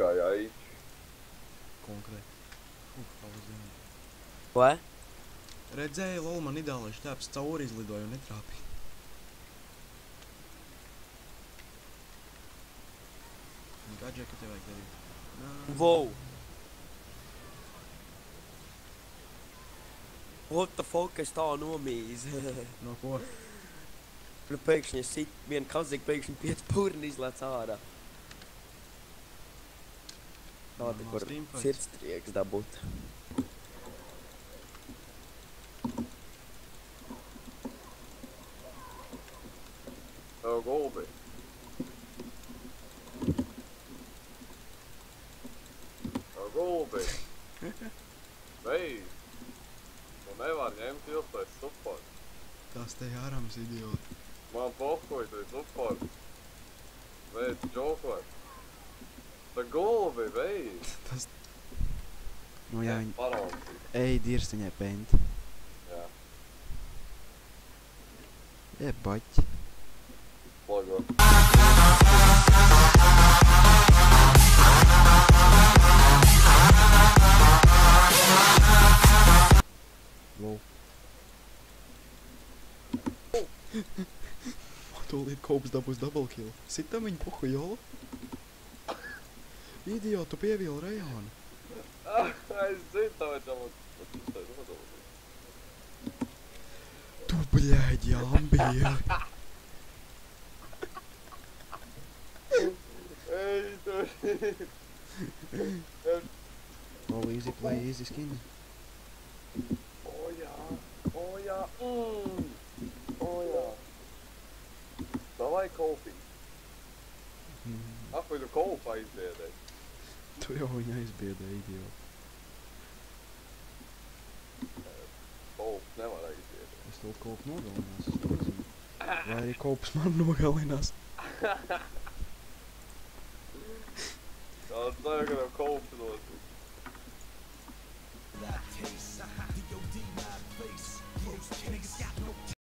kā jāiķi. Konkrēti. Pauzini. Ko? Redzēju, lol, man ideālais šķēps cauri izlidoja un netrāpīja. Kā džeka tev vajag darīt? Wow! What the fuck, es tā nomīzu. No ko? Nu pēkšņi es sit vienu kaziku, pēkšņi 5 purni izlēc ārā. Tāda, kur sirdstrieks dabūt. Tev gulbi. Tev gulbi. Beidz. Tu nevar ņemt ilgtais supors. Tas te jārams, idioti. Man pohuj, tu esi supors. Beidz džokot. Tev gulbi, beidz. Tas... Nu jā, viņi... Paraudzīt. Ej, dirstiņai penti. Jā. Baķi. Logo. Lol. Tūlīt Kops dabūs double kill. Sitam viņu puhu, jolo? Idiot, tu pievīli Rejānu. Es zinu, tāpēc tā nodalīt. Tu, bļēģi, ambīri. Ej, tu. Lol, easy play, easy skin. O jā, o jā, o jā. Davai kolpī. Ak, vai tu kolpa aizbiedēji? Tu jau viņu aizbiedēji, idiot. Kolps nevar aizbiedēt. Es to Kopu nogalinās, es to nezinu. Vai arī Kops man nogalinās. Tāds tagad, ka kolps notiek. That taste, the OD, my face. Most niggas got no